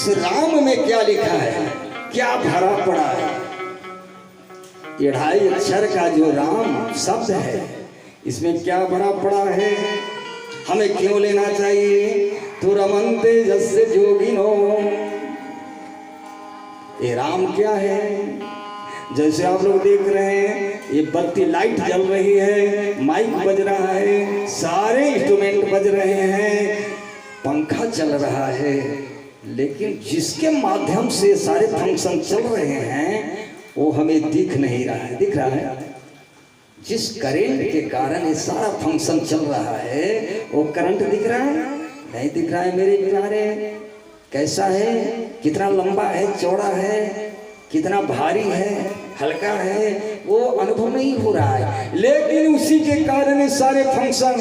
इस राम में क्या लिखा है, क्या भरा पड़ा है। ये 2.5 अक्षर का जो राम शब्द है, इसमें क्या भरा पड़ा है, हमें क्यों लेना चाहिए। तो रमनते जैसे जोगिनो, ये राम क्या है। जैसे आप लोग देख रहे हैं, ये बत्ती लाइट जल रही है, माइक बज रहा है, सारे इंस्ट्रूमेंट बज रहे हैं, पंखा चल रहा है, लेकिन जिसके माध्यम से सारे फंक्शन चल रहे हैं वो हमें दिख नहीं रहा है। दिख रहा है जिस करंट के कारण ये सारा फंक्शन चल रहा है, वो करंट दिख रहा है? नहीं दिख रहा है मेरे प्यारे। कैसा है, कितना लंबा है, चौड़ा है, कितना भारी है, हल्का है, वो अनुभव नहीं हो रहा है, लेकिन उसी के कारण सारे फंक्शन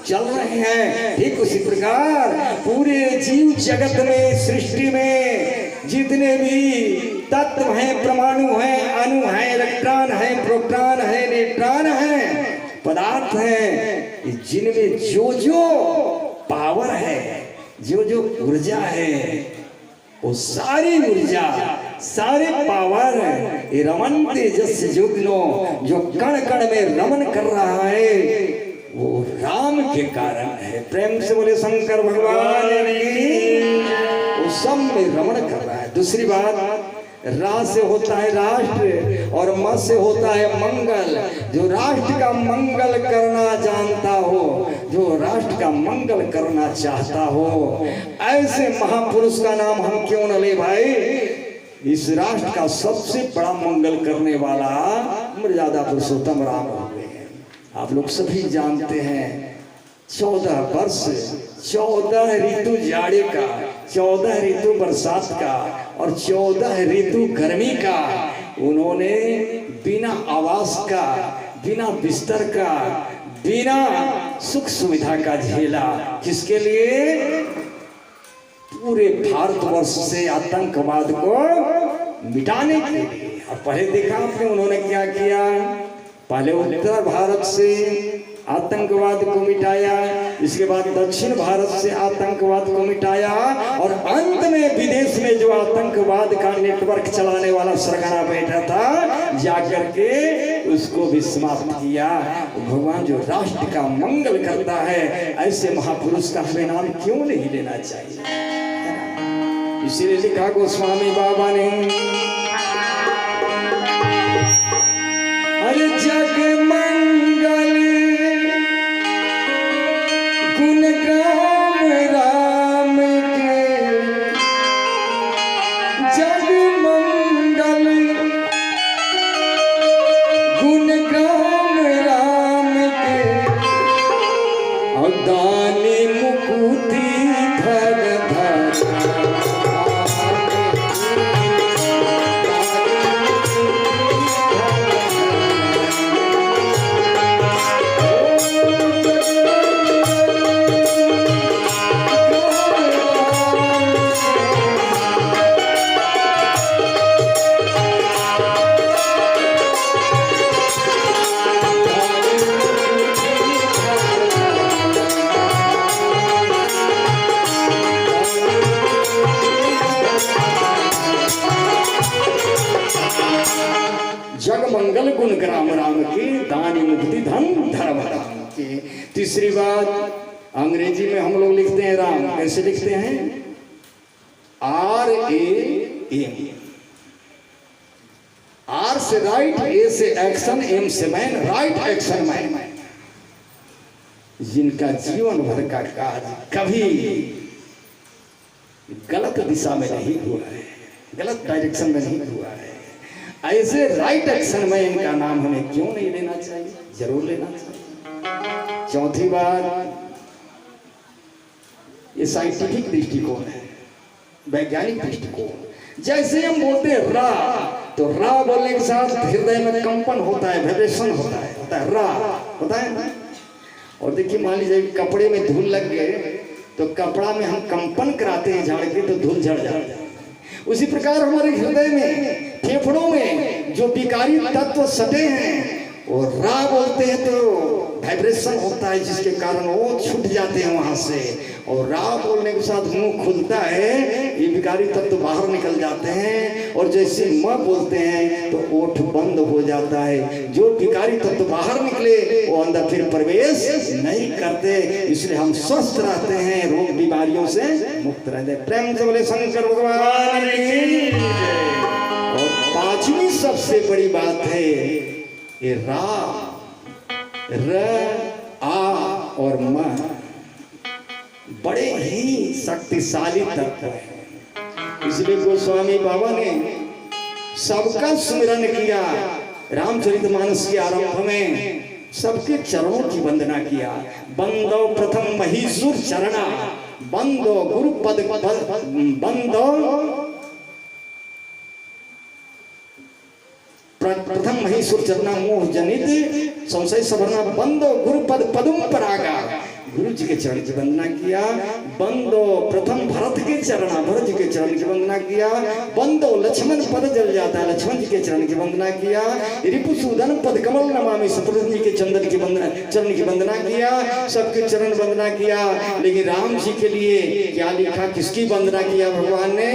चल रहे हैं। ठीक उसी प्रकार पूरे जीव जगत में, सृष्टि में जितने भी तत्व हैं, परमाणु हैं, अणु हैं, इलेक्ट्रॉन हैं, प्रोटॉन हैं, न्यूट्रॉन हैं, पदार्थ हैं, जिनमें जो जो पावर है, जो जो ऊर्जा है, वो सारी ऊर्जा, सारे पावर ये रमन तेजस जोगिनो, जो कण कण में रमन कर रहा है, वो राम के कारण है। प्रेम से बोले शंकर भगवान की। वो सब में रमन कर रहा है। दूसरी बात, रा से होता है राष्ट्र और म से होता है मंगल। जो राष्ट्र का मंगल करना जानता हो, जो राष्ट्र का मंगल करना चाहता हो, ऐसे महापुरुष का नाम हम क्यों न ले भाई। इस राष्ट्र का सबसे बड़ा मंगल करने वाला मर्यादा पुरुषोत्तम राम हो गए हैं। आप लोग सभी जानते हैं 14 वर्ष, 14 ऋतु जाड़े का, 14 ऋतु बरसात का और 14 ऋतु गर्मी का उन्होंने बिना आवास का, बिना बिस्तर का, बिना सुख सुविधा का झेला। किसके लिए? पूरे भारतवर्ष से आतंकवाद को मिटाने के लिए। और पहले देखा आपने उन्होंने क्या किया। पहले उत्तर भारत से आतंकवाद को मिटाया, इसके बाद दक्षिण भारत से आतंकवाद को मिटाया, और अंत में विदेश में जो आतंकवाद का नेटवर्क चलाने वाला सरगना बैठा था, जाकर के उसको भी समाप्त किया। भगवान जो राष्ट्र का मंगल करता है, ऐसे महापुरुष का हमें नाम क्यों नहीं लेना चाहिए। इसीलिए लिखा गोस्वामी बाबा ने, अरे जग मंगल गुण गाम राम के, जग मंगल गुण गाम राम के, और दानी मुकुति धर धर, मंगल गुण ग्राम राम के, दानी मुक्ति धन धर्म राम के। तीसरी बात, अंग्रेजी में हम लोग लिखते हैं राम, कैसे लिखते हैं? RAM। R से राइट, A से एक्शन, M से मैन, राइट एक्शन मैन। जिनका जीवन भर का कार्य कभी गलत दिशा में नहीं हुआ है, गलत डायरेक्शन में नहीं हुआ है, ऐसे राइट एक्शन में इनका नाम हमें क्यों नहीं लेना चाहिए? जरूर लेना चाहिए। चौथी बात, ये साइंटिफिक दृष्टिकोण है, वैज्ञानिक दृष्टिकोण। जैसे हम बोलते हैं रा, तो रा बोलने के साथ हृदय में कंपन होता है, वाइब्रेशन होता है रा होता है। और देखिए, मान लीजिए कपड़े में धूल लग गए, तो कपड़ा में हम कंपन कराते हैं झाड़ के, तो धूल झड़ जाता है। उसी प्रकार हमारे हृदय में, फेफड़ों में जो विकारी तत्व सटे हैं, वो रा बोलते हैं तो वाइब्रेशन होता है, जिसके कारण वो छूट जाते हैं वहां से। और रा बोलने के साथ मुंह खुलता है, ये विकारी तत्व बाहर निकल जाते हैं, और जैसे माँ बोलते हैं तो ओठ बंद हो जाता है। जो विकारी तत्व बाहर निकले वो अंदर फिर प्रवेश नहीं करते, इसलिए हम स्वस्थ रहते हैं, रोग बीमारियों से मुक्त रहते हैं। प्रेम से बोले शंकर भगवान की। और पांचवी सबसे बड़ी बात है ये रा, र, आ और म बड़े ही शक्तिशाली तत्व है। इसलिए गोस्वामी बाबा ने सबका स्मरण किया। रामचरितमानस के आरंभ में सबके चरणों की वंदना किया। बंदो प्रथम महीसुर चरणा, बंदो गुरु पद, बंदो प्रथम महीसुर चरणा मोह जनित संशय सवरना, बंदो गुरु पद पदुम परागा, गुरु जी के चरण की वंदना किया। बंदो प्रथम भरत के चरणा, भरत जी के चरण की वंदना किया। बंदो लक्ष्मण पद जल जाता, लक्ष्मण जी के चरण की वंदना किया। रिपुसूदन पद कमल नमामि, शत्रुघ्न जी के चंदन की वंदना, चरण की वंदना किया। सबके चरण वंदना किया। लेकिन राम जी के लिए क्या लिखा, किसकी वंदना किया भगवान ने?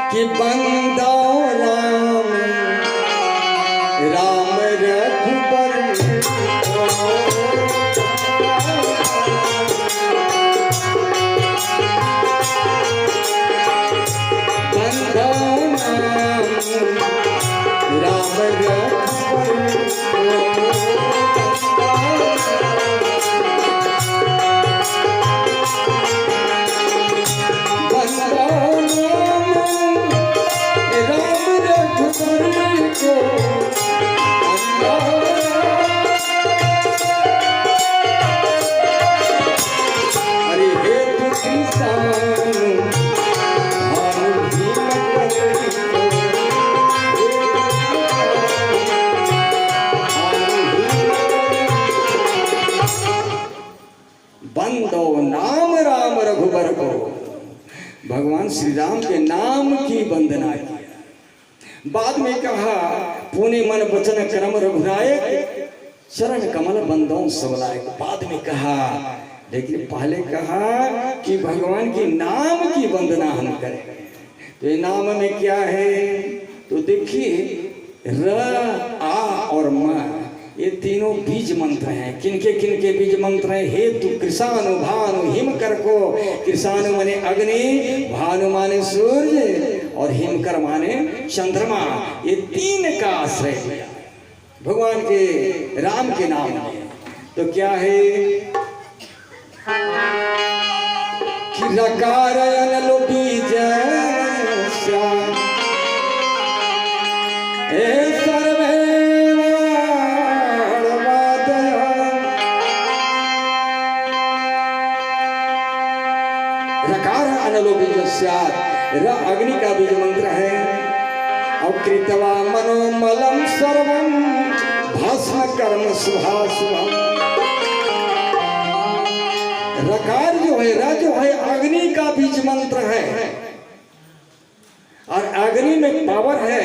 कि बंदो राम राम रघुबर, बंदो राम राम रघुबर, नाम राम रघुबर को भगवान श्री राम के नाम की वंदना की। बाद में कहा पुनि मन वचन कर्म रघुराय, चरण कमल बंदों सबलाय। बाद में कहा, लेकिन पहले कहा कि भगवान के नाम की वंदना हम करें। तो ये नाम में क्या है? तो देखिए र, आ और म ये तीनों बीज मंत्र हैं। किनके किनके बीज मंत्र हैं? हेतु कृषाणु भानु हिमकर को। कृषाणु माने अग्नि, भानु माने सूर्य और हिमकर माने चंद्रमा। ये तीन का आश्रय लिया भगवान के राम के नाम में। तो क्या है कि रकार अनलो बीज र अग्नि का बीज मंत्र है। और कृतवा मनोमलम सर्वम भस्म कर्म शुभाशुभम। रकार जो है, र जो है अग्नि का बीज मंत्र है। और अग्नि में पावर है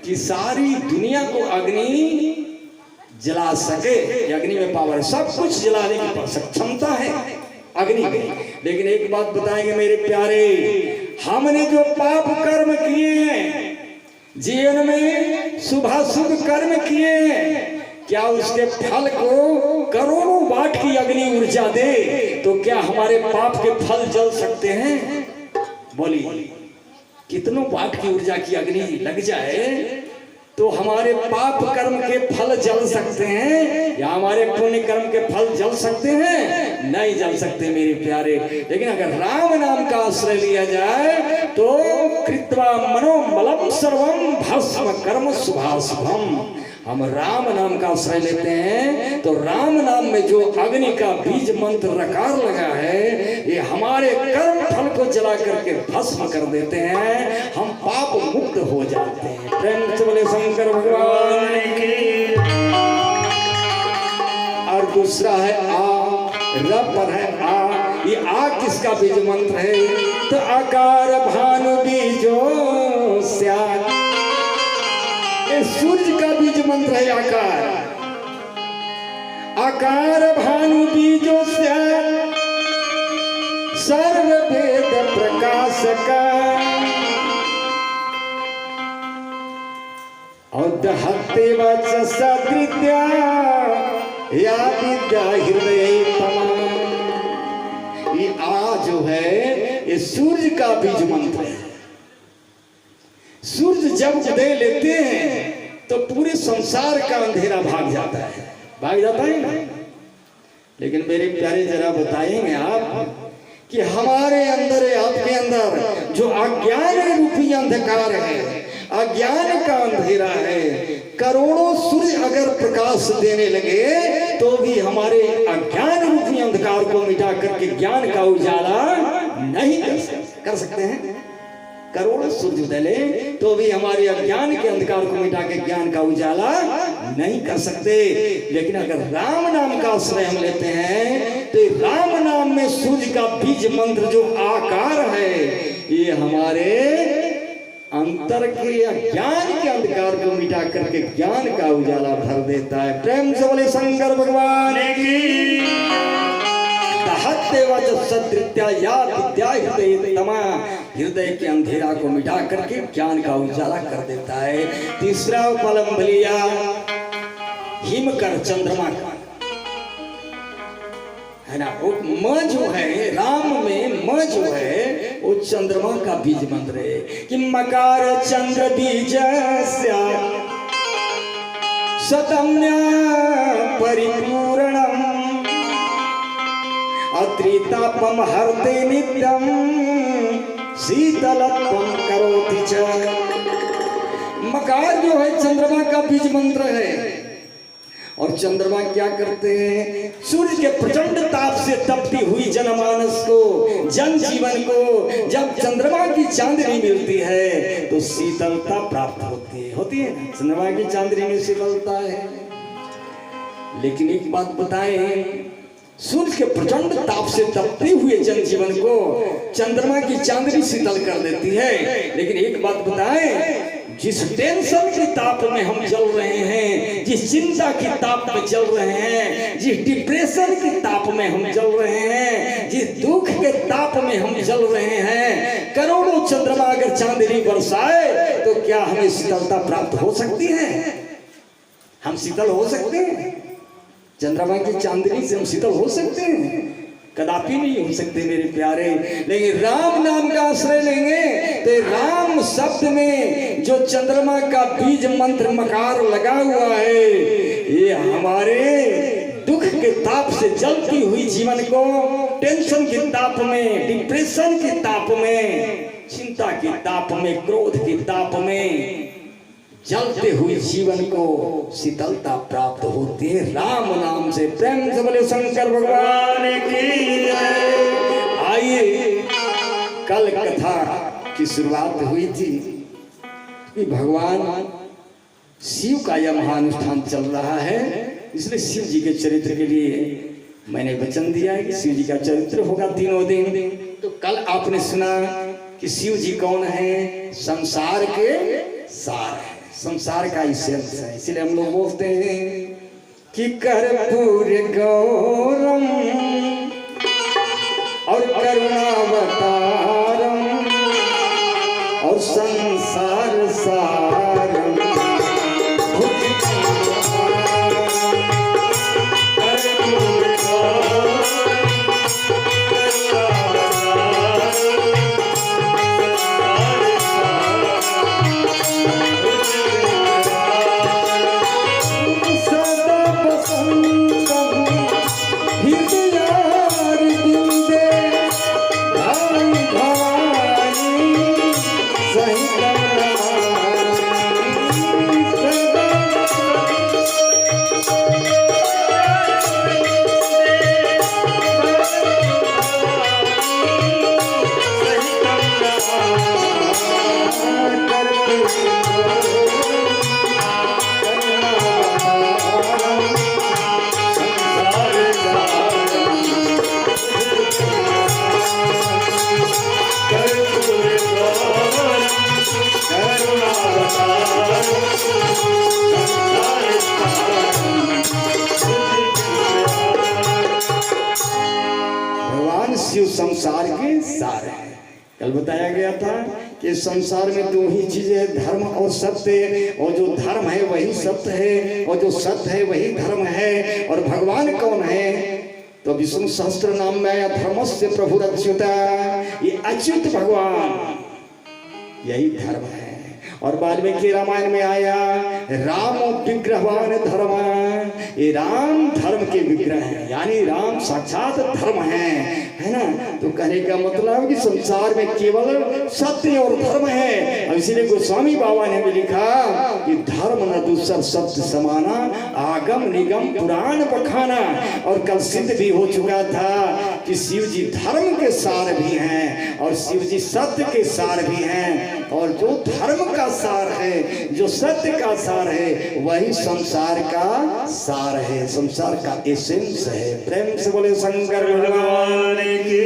कि सारी दुनिया को अग्नि जला सके। अग्नि में पावर है, सब कुछ जलाने की क्षमता है अग्नि में। लेकिन एक बात बताएंगे मेरे प्यारे, हमने जो पाप कर्म किए हैं, जीवन में शुभाशुभ कर्म किए हैं, क्या उसके फल को करोड़ों वाट की अग्नि ऊर्जा दे तो क्या हमारे पाप के फल जल सकते हैं? बोलिए, कितनों वाट की ऊर्जा की अग्नि लग जाए तो हमारे पाप कर्म के फल जल सकते हैं या हमारे पुण्य कर्म के फल जल सकते हैं? नहीं जल सकते मेरे प्यारे। लेकिन अगर राम नाम का आश्रय लिया जाए तो कृत्वा मनोमलम सर्वम भस्म कर्म शुभाशुभम। हम राम नाम का आश्रय लेते हैं तो राम नाम में जो अग्नि का बीज मंत्र रकार लगा है, ये हमारे कर्म फल को जला करके भस्म कर देते हैं। हम पाप मुक्त हो जाते हैं। प्रेम से बोले शंकर भगवान की। और दूसरा है आ, र पर है आ। ये आ किसका बीज मंत्र है? तो आकार भानु बीजो स्यात्। सूर्य का बीज मंत्र है आकार। आकार भानु दहते वचसदृत्या या विद्या हृदय तमाम। ये आ जो है ये सूर्य का बीज मंत्र है। सूर्य जब उदय लेते हैं तो पूरे संसार का अंधेरा भाग जाता है ना। लेकिन मेरे प्यारे जरा बताएंगे आप कि हमारे अंदर आपके अंदर जो अज्ञान रूपी अंधकार है, अज्ञान का अंधेरा है, करोड़ों सूर्य अगर प्रकाश देने लगे तो भी हमारे अज्ञान रूपी अंधकार को मिटा करके ज्ञान का उजाला नहीं कर सकते हैं। करोड़ों सूर्य उदय तो भी हमारे अज्ञान के अंधकार को मिटा के ज्ञान का उजाला नहीं कर सकते। लेकिन अगर राम नाम का आश्रय हम लेते हैं तो राम नाम में सूर्य का बीज मंत्र जो आकार है ये हमारे अंतर के अज्ञान के अंधकार को मिटा करके ज्ञान का उजाला भर देता है। प्रेम से बोले शंकर भगवान की। हृदय के अंधेरा को मिटा करके ज्ञान का उजाला कर देता है। तीसरा फलम बलिया हिमकर चंद्रमा का है ना। म जो है राम में म जो है वो चंद्रमा का बीज मंत्र है कि मकार चंद्र बीज सतम्या परिपूर्णम अत्रितापम हरते नित्यम शीतलत्वम करोति च। मकार जो है चंद्रमा का बीज मंत्र है। और चंद्रमा क्या करते हैं? सूर्य के प्रचंड ताप से तपती हुई जनमानस को, जन जीवन को जब चंद्रमा की चांदनी मिलती है तो शीतलता प्राप्त होती है। चंद्रमा की चांदनी में शीतलता है। लेकिन एक बात बताएं, सूर्य के प्रचंड ताप से तपते हुए जनजीवन को चंद्रमा की चांदनी शीतल कर देती है। लेकिन एक बात बताएं, जिस टेंशन के ताप में हम जल रहे हैं, जिस चिंता के ताप में जल रहे हैं, जिस डिप्रेशन के ताप में हम जल रहे हैं, जिस दुख के ताप में हम जल रहे हैं, करोड़ों चंद्रमा अगर चांदनी बरसाए तो क्या हमें शीतलता प्राप्त हो सकती है? हम शीतल हो सकते हैं? चंद्रमा की चांदनी से हम शीतल हो सकते हैं? कदापि नहीं हो सकते मेरे प्यारे। लेकिन राम नाम का आश्रय लेंगे तो राम शब्द में जो चंद्रमा का बीज मंत्र मकार लगा हुआ है ये हमारे दुख के ताप से जलती हुई जीवन को टेंशन के ताप में, डिप्रेशन के ताप में, चिंता के ताप में, क्रोध के ताप में जलते हुए जीवन को शीतलता प्राप्त होती है राम नाम से। प्रेम से बोले शंकर भगवान की जय। आइए, कल कथा की शुरुआत हुई थी कि भगवान शिव का यह महानुष्ठान चल रहा है, इसलिए शिव जी के चरित्र के लिए मैंने वचन दिया है कि शिव जी का चरित्र होगा तीनों दिन। तो कल आपने सुना कि शिव जी कौन है? संसार के सार है, संसार का इसेंस है। इसलिए हम लोग बोलते हैं कि कर्पूर गौरम और करुणावतारम और संसार सारम। संसार के सार है। कल बताया गया था कि संसार में दो ही चीजें हैं, धर्म और सत्य, और जो धर्म है वही सत्य है, और जो सत्य है वही धर्म है। और भगवान कौन है? तो विष्णु सहस्त्र नाम में धर्मस्य प्रभु अच्युता, ये अच्युत भगवान यही धर्म है। और वाल्मीकि रामायण में आया राम विग्रहवान धर्म, ये राम धर्म के विग्रह है, यानी राम साक्षात धर्म है ना। तो कहने का मतलब कि संसार में केवल सत्य और धर्म है। और इसीलिए गोस्वामी बाबा ने भी लिखा कि धर्म न दूसर सत्य समाना, आगम निगम पुराण बखाना। और कल सिद्ध भी हो चुका था कि शिव जी धर्म के सार भी हैं और शिव जी सत्य के सार भी हैं। और जो धर्म का सार है, जो सत्य का सार है, वही संसार का सार है, संसार का एसेंस है। प्रेम से बोले शंकर भगवान की।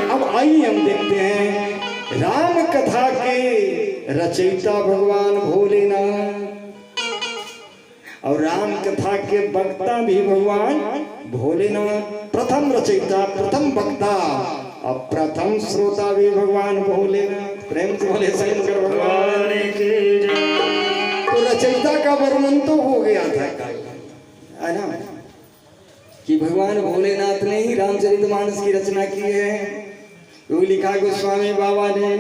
अब आइए हम देखते हैं राम कथा के रचयिता भगवान भोलेनाथ और राम कथा के वक्ता भी भगवान भोलेनाथ। प्रथम रचयिता, प्रथम वक्ता और प्रथम श्रोता भी भगवान भोलेनाथ। प्रेम से बोले शंकर भगवान की। तो रचयिता का वर्णन तो हो गया था है ना, कि भगवान भोलेनाथ ने ही रामचरितमानस की रचना की है। तो लिखा गोस्वामी बाबा ने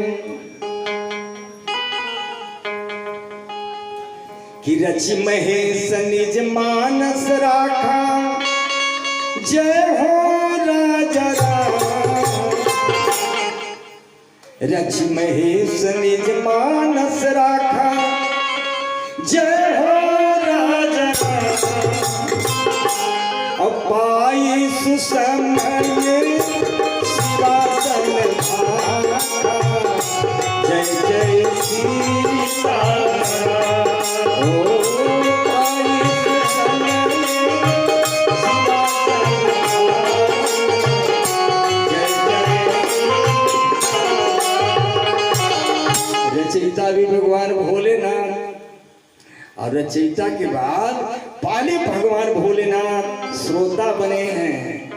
कि रचि महेश निज मानस राखा, जय हो राजा राम। रचि महेश निज मानस राखा, जय हो राजा राम। पाई सुसमय शिवासन भाखा, जय जय सीताराम। ओ पाई सुसमय शिवासन भाखा, जय जय सीताराम। रचयिता भी भगवान भोलेनाथ और रचयिता के बाद पहले भगवान भोलेनाथ श्रोता बने हैं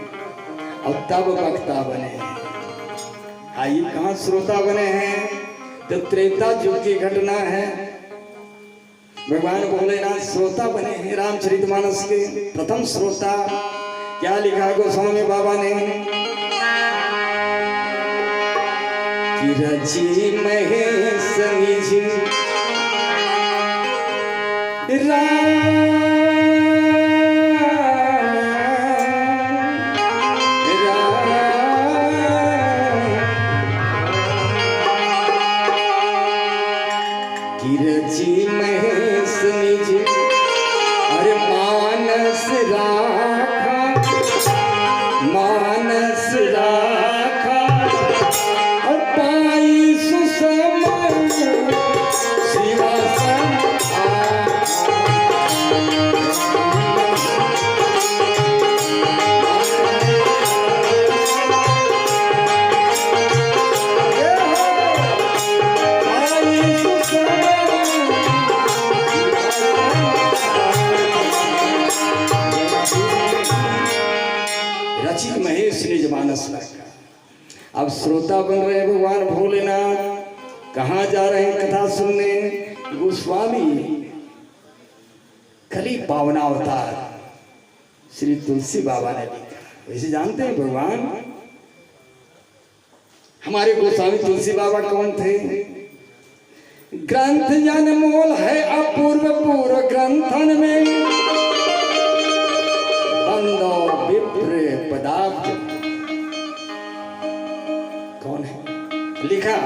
और तब वक्ता बने हैं। आइए कहाँ श्रोता बने हैं? तो त्रेता युग की घटना है। भगवान भोलेनाथ श्रोता बने हैं रामचरितमानस के प्रथम श्रोता। क्या लिखा गोस्वामी बाबा ने कि रचि महेश निज रचि महेश निज अरे मानस राखा, मानस राखा। और पाई सुसमय शिवासन रचित महेश निज मानस राखा। अब श्रोता बन रहे भगवान भोलेनाथ। कहाँ जा रहे हैं कथा सुनने? गोस्वामी कली पावनावतार श्री तुलसी बाबा ने लिखा। वैसे जानते हैं भगवान हमारे गोस्वामी तुलसी बाबा कौन थे? ग्रंथ अनमोल है अपूर्व पूर्व ग्रंथन में, बंदो विप्र पदार्थ। कौन है? लिखा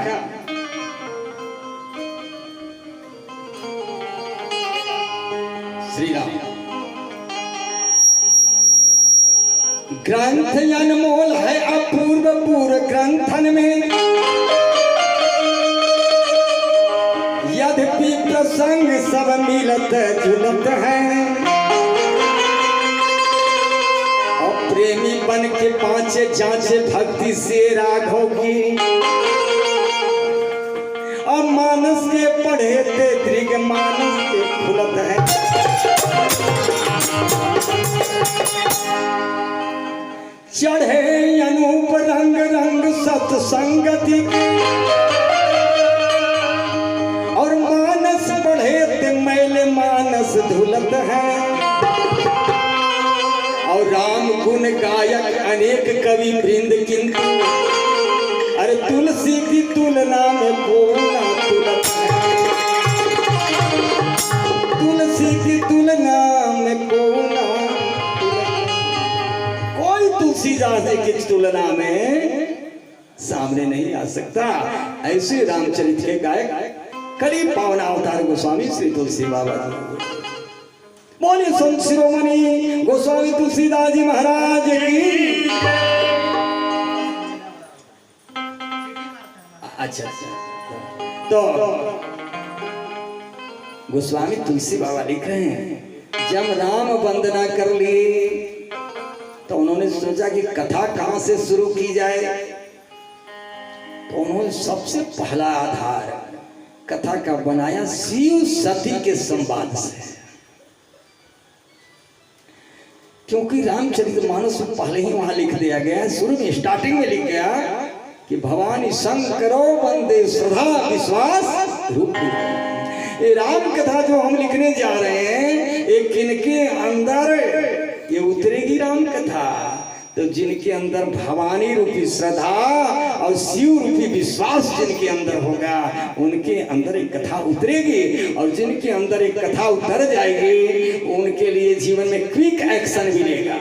श्री राम। ग्रंथ अनमोल है अपूर्व पूर्व ग्रंथन में, यद्यपि प्रसंग सब मिलत जुलत है। और प्रेमी बन के पांचे जांचे भक्ति से राघव की, और मानस के पढ़े ते दृग मानस के खुलत है। चढ़े अनूप रंग रंग सत्संगति और मानस बढ़े ते मैल मानस धुलत है और राम गुण गायक अनेक कवि वृंद किंतु अरे तुलसी की तुलना में कोना तुलत है, तुलसी की तुलना में कोना कोई तुलसीदास की तुलना में सामने नहीं आ सकता। ऐसे रामचरित के गायक करीब पावन अवतार गोस्वामी श्री तुलसी बाबा बोले संत शिरोमणि गोस्वामी तुलसीदास जी महाराज की। अच्छा तो गोस्वामी तुलसी बाबा लिख रहे हैं जब राम वंदना कर ली तो उन्होंने सोचा कि कथा कहां से शुरू की जाए, तो उन्होंने सबसे पहला आधार कथा का बनाया शिव सती के संवाद से, क्योंकि रामचरितमानस में पहले ही वहां लिख दिया गया है, शुरू में स्टार्टिंग में लिख गया कि भवानी शंकरो वंदे सदा विश्वास रूपी। ये राम कथा जो हम लिखने जा रहे हैं ये किनके अंदर ये उतरेगी राम कथा, तो जिनके अंदर भवानी रूपी श्रद्धा और शिव रूपी विश्वास जिनके अंदर होगा उनके अंदर एक कथा उतरेगी, और जिनके अंदर एक कथा उतर जाएगी उनके लिए जीवन में क्विक एक्शन मिलेगा,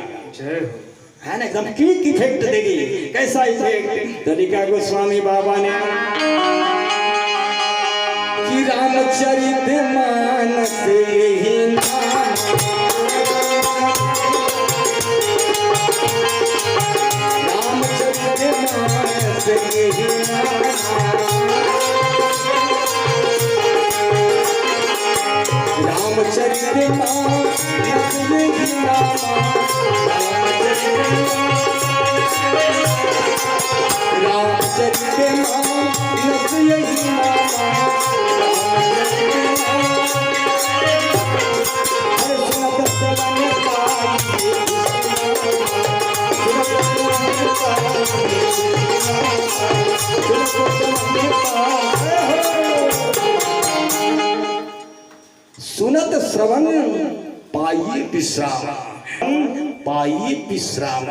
है ना, एकदम क्विक इफेक्ट देगी। कैसा इफेक्ट? तो लिखा गोस्वामी बाबा ने कि रामचरित मानस ही नाम, रामचरित मानस ही नाम, रामचरित मानस ही नाम, रामचरित मानस यही नामा, हर सुनत श्रवण पाई, सुनत श्रवण पाई विश्राम, पाई विश्राम।